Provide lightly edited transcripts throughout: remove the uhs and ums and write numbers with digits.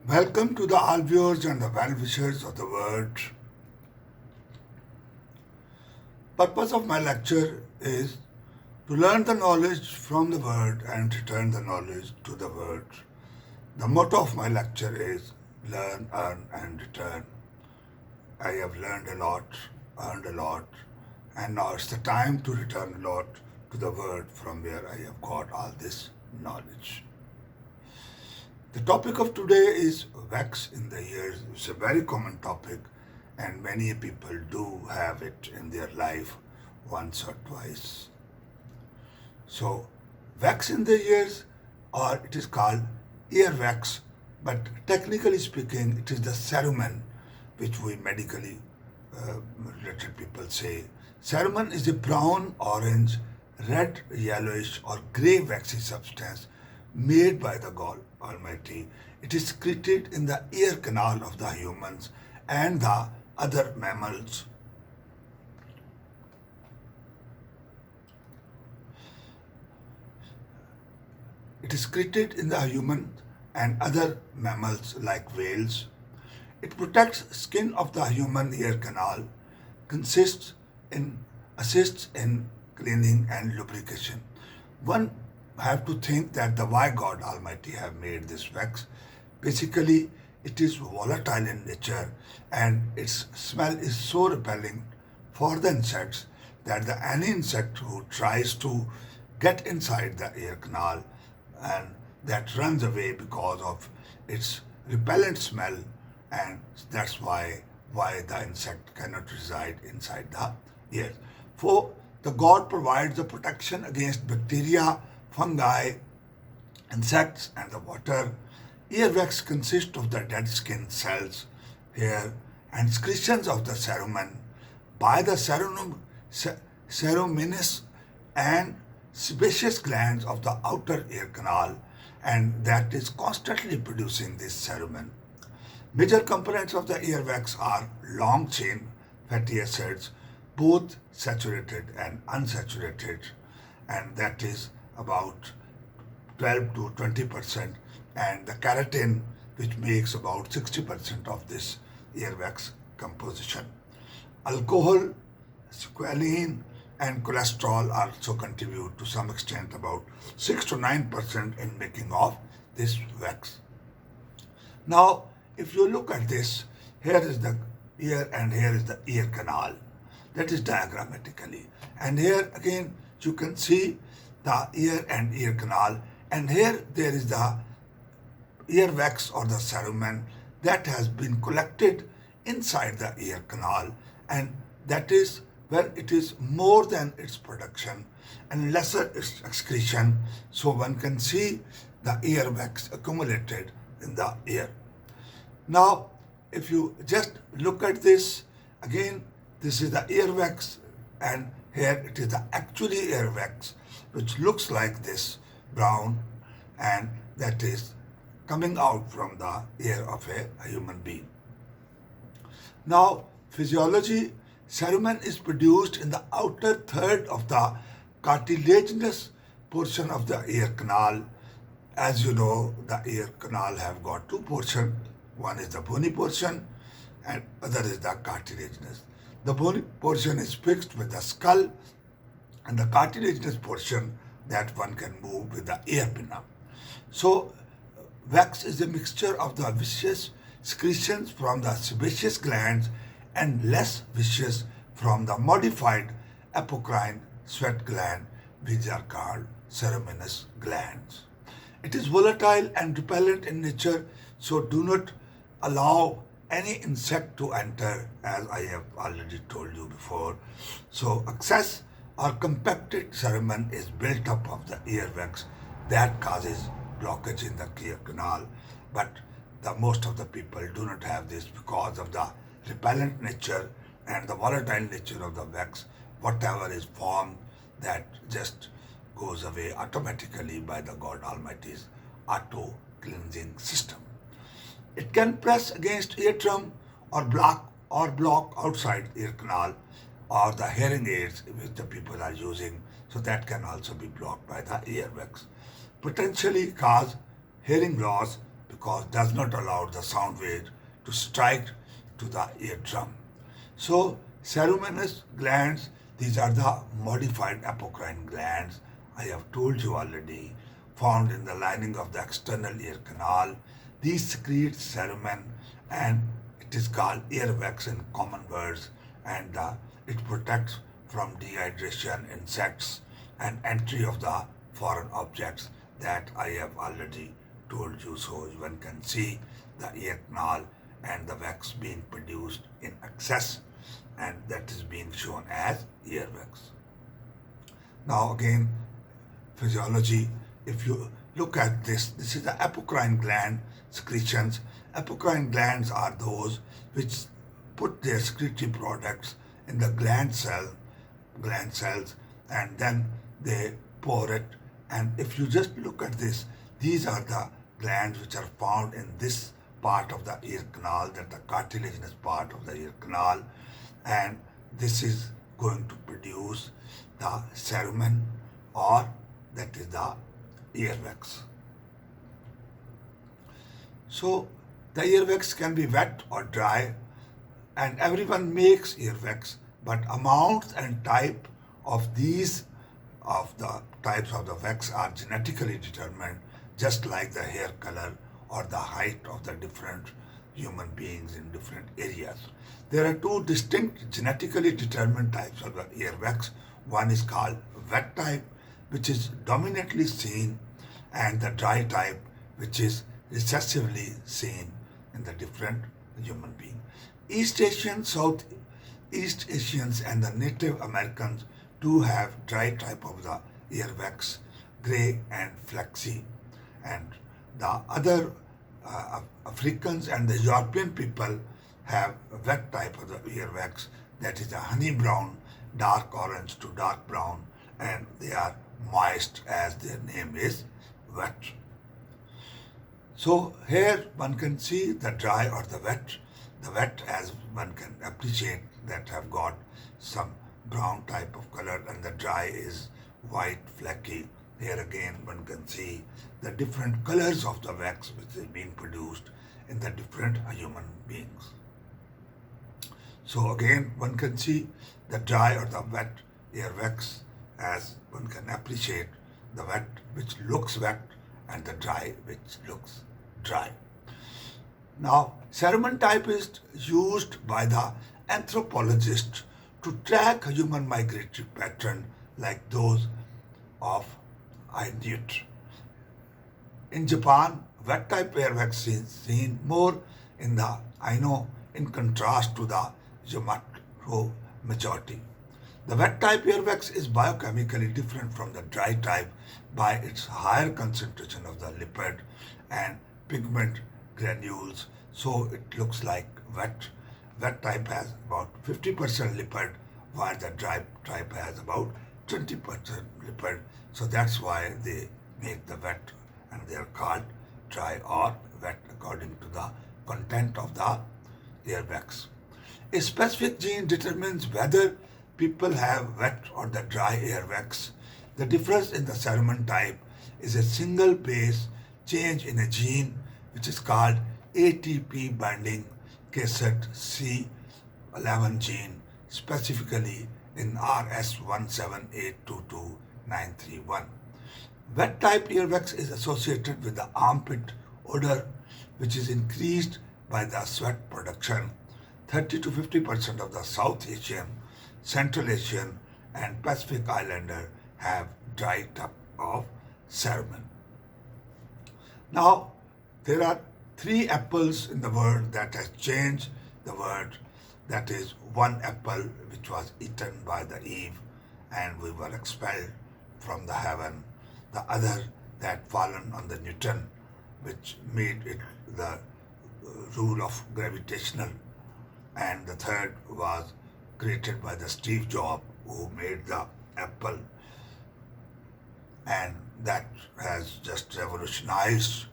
Welcome to the all viewers and the well-wishers of the world. Purpose of my lecture is to learn the knowledge from the word and return the knowledge to the word. The motto of my lecture is learn, earn and return. I have learned a lot, earned a lot, and now it's the time to return a lot to the word from where I have got all this knowledge. The topic of today is wax in the ears. It's a very common topic, and many people do have it in their life once or twice. So, wax in the ears, or it is called ear wax, but technically speaking, it is the cerumen, which we medically related people say. Cerumen is a brown, orange, red, yellowish, or grey waxy substance made by the God Almighty. It is secreted in the ear canal of the humans and the other mammals. It is secreted in the human and other mammals like whales. It protects skin of the human ear canal, consists in assists in cleaning and lubrication. One have to think that the why God Almighty have made this wax. Basically, it is volatile in nature and its smell is so repelling for the insects that any insect who tries to get inside the ear canal and that runs away because of its repellent smell, and that's why the insect cannot reside inside the ear. For the God provides the protection against bacteria, fungi, insects, and the water. Earwax consists of the dead skin cells, hair, and secretions of the cerumen by the ceruminous and sebaceous glands of the outer ear canal, and that is constantly producing this cerumen. Major components of the earwax are long chain fatty acids, both saturated and unsaturated, and that is about 12 to 20%, and the keratin, which makes about 60% of this earwax composition. Alcohol, squalene, and cholesterol also contribute to some extent, about 6 to 9% in making of this wax. Now, if you look at this, here is the ear and here is the ear canal. That is diagrammatically. And here again you can see the ear and ear canal, and here there is the ear wax or the cerumen that has been collected inside the ear canal, and that is when it is more than its production and lesser its excretion, so one can see the ear wax accumulated in the ear. Now, if you just look at this, again, this is the earwax, and here it is the actually earwax, which looks like this, brown, and that is coming out from the ear of a human being. Now, physiology, cerumen is produced in the outer third of the cartilaginous portion of the ear canal. As you know, the ear canal have got two portions. One is the bony portion and other is the cartilaginous. The bony portion is fixed with the skull, and the cartilaginous portion that one can move with the ear pinna. So, wax is a mixture of the viscous secretions from the sebaceous glands and less viscous from the modified apocrine sweat gland, which are called ceruminous glands. It is volatile and repellent in nature, so do not allow any insect to enter, as I have already told you before. So excess or compacted cerumen is built up of the earwax that causes blockage in the ear canal, but most of the people do not have this because of the repellent nature and the volatile nature of the wax. Whatever is formed, that just goes away automatically by the God Almighty's auto cleansing system. It can press against eardrum or block outside ear canal or the hearing aids which the people are using, so that can also be blocked by the earwax. Potentially cause hearing loss because because does not allow the sound wave to strike to the eardrum. So ceruminous glands, these are the modified apocrine glands. I have told you already, found in the lining of the external ear canal. These secrete cerumen and it is called earwax in common words, and it protects from dehydration, insects and entry of the foreign objects that I have already told you. So one can see the ear canal and the wax being produced in excess, and that is being shown as earwax. Now again, physiology, if you look at this, this is the apocrine gland secretions. Apocrine glands are those which put their secretory products in the gland cells, and then they pour it. And if you just look at this, these are the glands which are found in this part of the ear canal, that the cartilaginous part of the ear canal, and this is going to produce the cerumen, or that is the earwax. So the earwax can be wet or dry, and everyone makes earwax, but amounts and type of these of the types of the wax are genetically determined, just like the hair color or the height of the different human beings in different areas. There are two distinct genetically determined types of the earwax. One is called wet type, which is dominantly seen, and the dry type, which is recessively seen in the different human beings. East Asians, Southeast Asians, and the Native Americans do have dry type of the earwax, gray and flaxy, and the other Africans and the European people have a wet type of the earwax, that is a honey brown, dark orange to dark brown, and they are moist as their name is wet. So here one can see the dry or the wet. The wet, as one can appreciate, that have got some brown type of color, and the dry is white, flaky. Here again one can see the different colors of the wax which is being produced in the different human beings. So again one can see the dry or the wet earwax, as one can appreciate the wet which looks wet and the dry which looks dry. Now, cerumen type is used by the anthropologist to track human migratory pattern like those of Inuit. In Japan, wet type earwax is seen more in the Ainu in contrast to the Yamato majority. The wet type earwax is biochemically different from the dry type by its higher concentration of the lipid and pigment granules, so it looks like wet. Wet type has about 50% lipid, while the dry type has about 20% lipid. So that's why they make the wet, and they are called dry or wet according to the content of the earwax. A specific gene determines whether people have wet or the dry earwax. The difference in the cerumen type is a single base change in a gene which is called ATP binding cassette C11 gene, specifically in RS17822-931. Wet type earwax is associated with the armpit odor, which is increased by the sweat production. 30 to 50% of the South Asian, Central Asian, and Pacific Islander have dry type of cerumen. Now, there are 3 apples in the world that has changed the world. That is, one apple which was eaten by the Eve and we were expelled from the heaven. The other that fallen on the Newton, which made it the rule of gravitational. And the third was created by the Steve Jobs, who made the Apple, and that has just revolutionized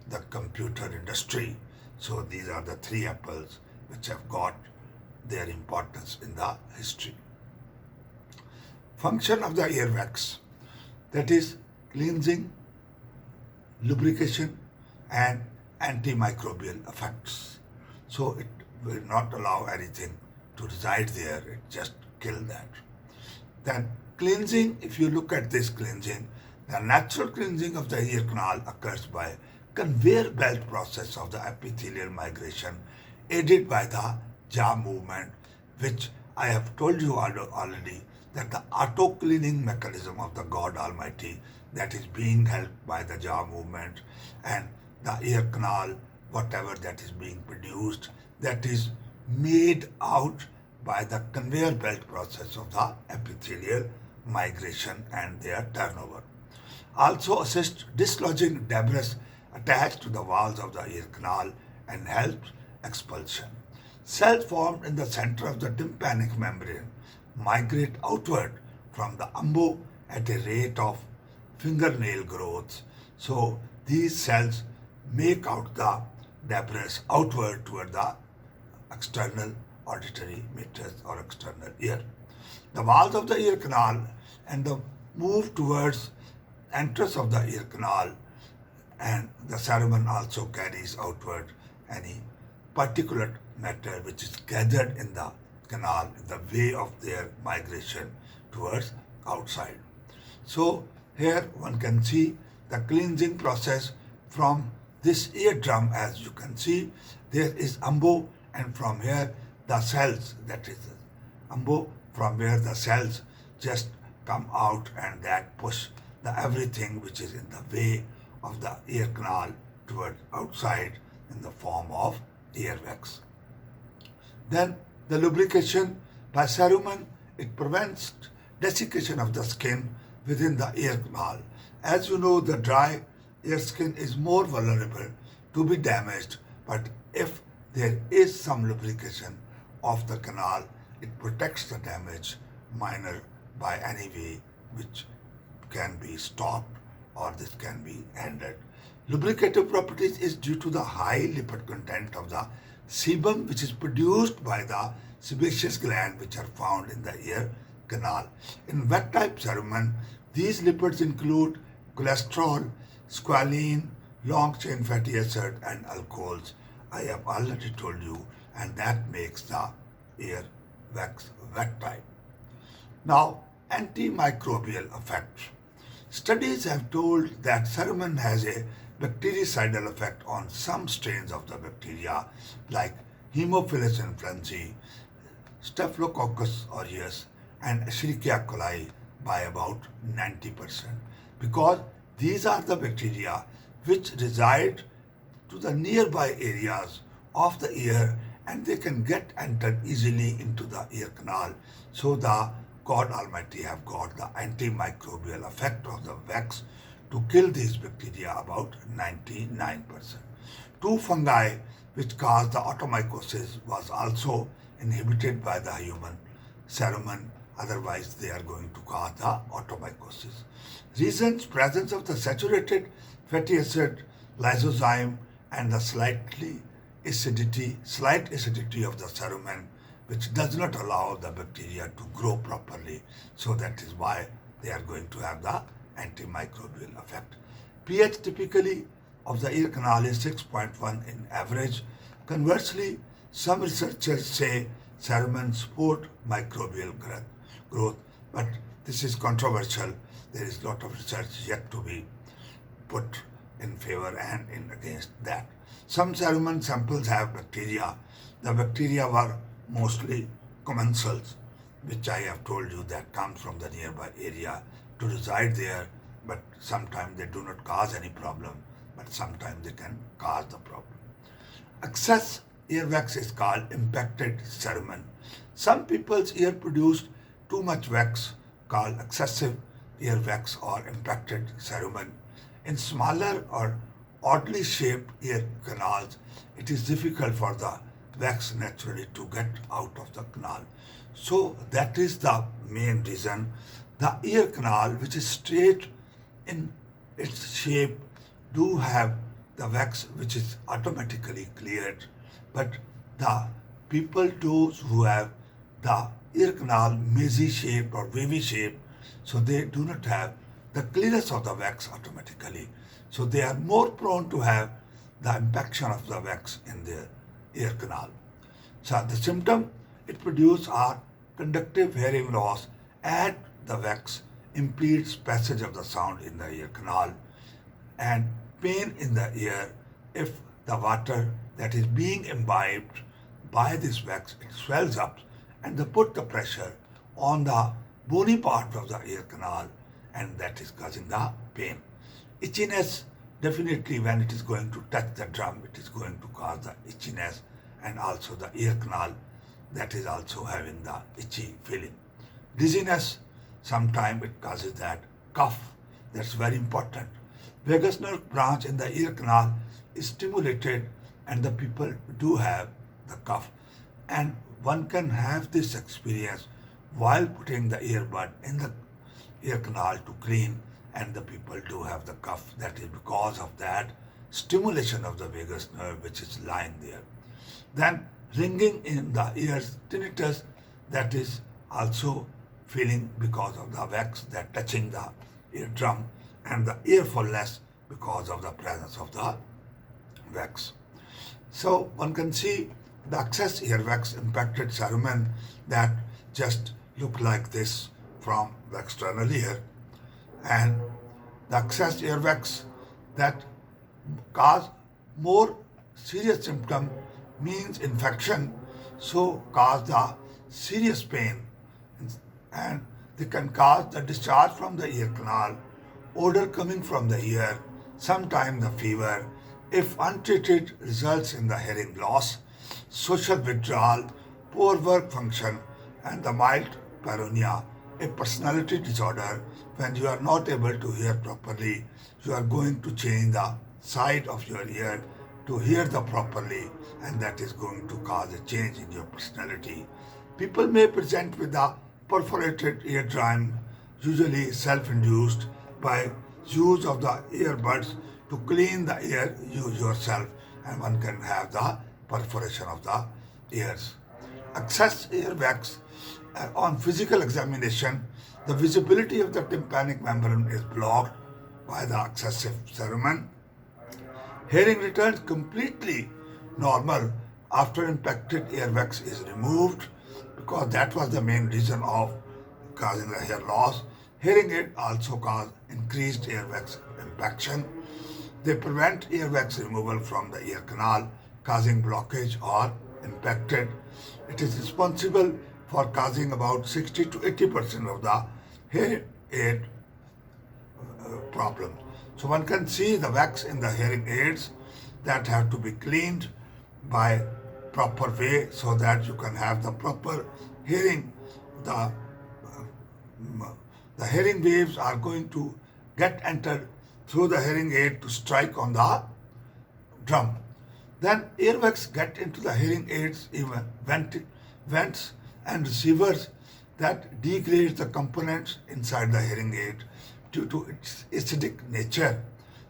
the computer industry. So these are the 3 apples which have got their importance in the history. Function of the earwax, that is cleansing, lubrication, and antimicrobial effects. So it will not allow anything to reside there, it just kill that. Then cleansing, if you look at this cleansing, the natural cleansing of the ear canal occurs by conveyor belt process of the epithelial migration aided by the jaw movement, which I have told you already that the auto cleaning mechanism of the God Almighty that is being helped by the jaw movement and the ear canal, whatever that is being produced, that is made out by the conveyor belt process of the epithelial migration and their turnover. Also assist dislodging debris attached to the walls of the ear canal and helps expulsion. Cells formed in the center of the tympanic membrane migrate outward from the umbo at a rate of fingernail growth. So these cells make out the debris outward toward the external auditory meatus or external ear. The walls of the ear canal and the move towards entrance of the ear canal, and the cerumen also carries outward any particulate matter which is gathered in the canal in the way of their migration towards outside. So here one can see the cleansing process from this eardrum. As you can see, there is umbo, and from here the cells, that is umbo, from where the cells just come out and that push the everything which is in the way of the ear canal toward outside in the form of earwax. Then the lubrication by cerumen, it prevents desiccation of the skin within the ear canal. As you know, the dry ear skin is more vulnerable to be damaged, but if there is some lubrication of the canal, it protects the damage minor by any way which can be stopped or this can be ended. Lubricative properties is due to the high lipid content of the sebum which is produced by the sebaceous gland which are found in the ear canal. In wet type cerumen, these lipids include cholesterol, squalene, long chain fatty acid and alcohols. I have already told you, and that makes the ear wax wet type. Now, antimicrobial effects. Studies have told that cerumen has a bactericidal effect on some strains of the bacteria like Haemophilus influenzae, Staphylococcus aureus, and Escherichia coli by about 90%, because these are the bacteria which reside to the nearby areas of the ear and they can get entered easily into the ear canal. So the God Almighty have got the antimicrobial effect of the wax to kill these bacteria about 99%. Two fungi which cause the automycosis was also inhibited by the human cerumen, otherwise they are going to cause the automycosis. Reasons: presence of the saturated fatty acid, lysozyme, and the slight acidity of the cerumen, which does not allow the bacteria to grow properly. So that is why they are going to have the antimicrobial effect. pH typically of the ear canal is 6.1 in average. Conversely, some researchers say cerumen support microbial growth, but this is controversial. There is a lot of research yet to be put in favor and in against that. Some cerumen samples have bacteria. The bacteria were mostly commensals, which I have told you that comes from the nearby area to reside there, but sometimes they do not cause any problem, but sometimes they can cause the problem. Excess earwax is called impacted cerumen. Some people's ear produced too much wax called excessive earwax or impacted cerumen. In smaller or oddly shaped ear canals, it is difficult for the wax naturally to get out of the canal. So that is the main reason. The ear canal, which is straight in its shape, do have the wax which is automatically cleared, but the people, those who have the ear canal mazy shaped or wavy shaped, so they do not have the clearance of the wax automatically. So they are more prone to have the impaction of the wax in their ear canal. So the symptom it produces are conductive hearing loss as the wax impedes passage of the sound in the ear canal, and pain in the ear if the water that is being imbibed by this wax it swells up and they put the pressure on the bony part of the ear canal, and that is causing the pain. Itchiness, definitely when it is going to touch the drum it is going to cause the itchiness, and also the ear canal that is also having the itchy feeling. Dizziness, sometimes it causes that cough, that's very important. Vagus nerve branch in the ear canal is stimulated and the people do have the cough, and one can have this experience while putting the earbud in the ear canal to clean, and the people do have the cough. That is because of that stimulation of the vagus nerve which is lying there. Then ringing in the ears, tinnitus, that is also feeling because of the wax that touching the eardrum, and the earfulness because of the presence of the wax. So one can see the excess earwax impacted cerumen that just look like this from the external ear, and the excess earwax that cause more serious symptom means infection, so cause the serious pain, and they can cause the discharge from the ear canal, odor coming from the ear, sometimes the fever. If untreated, results in the hearing loss, social withdrawal, poor work function, and the mild paranoia, a personality disorder. When you are not able to hear properly, you are going to change the side of your ear to hear the properly, and that is going to cause a change in your personality. People may present with a perforated eardrum, usually self-induced by use of the earbuds to clean the ear yourself, and one can have the perforation of the ears. Excess earwax on physical examination, the visibility of the tympanic membrane is blocked by the excessive cerumen. Hearing returns completely normal after impacted earwax is removed, because that was the main reason of causing the hair loss. Hearing aid also cause increased earwax impaction. They prevent earwax removal from the ear canal, causing blockage or impacted. It is responsible for causing about 60 to 80% of the hearing aid problem. So one can see the wax in the hearing aids that have to be cleaned by proper way so that you can have the proper hearing. The hearing waves are going to get entered through the hearing aid to strike on the drum. Then earwax get into the hearing aids, even vents and receivers, that degrades the components inside the hearing aid due to its acidic nature.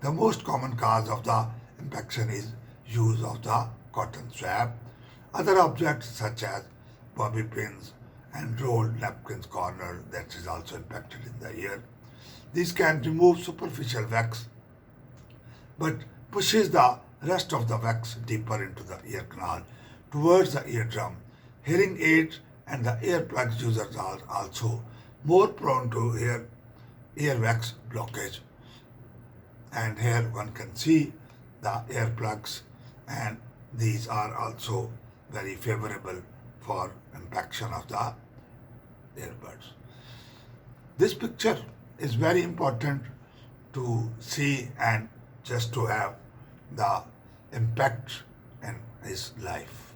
The most common cause of the infection is use of the cotton swab. Other objects such as bobby pins and rolled napkins corner, that is also impacted in the ear. These can remove superficial wax but pushes the rest of the wax deeper into the ear canal towards the eardrum. Hearing aids and the earplugs users are also more prone to earwax blockage. And here one can see the earplugs, and these are also very favorable for impaction of the earbuds. This picture is very important to see and just to have the impact in his life.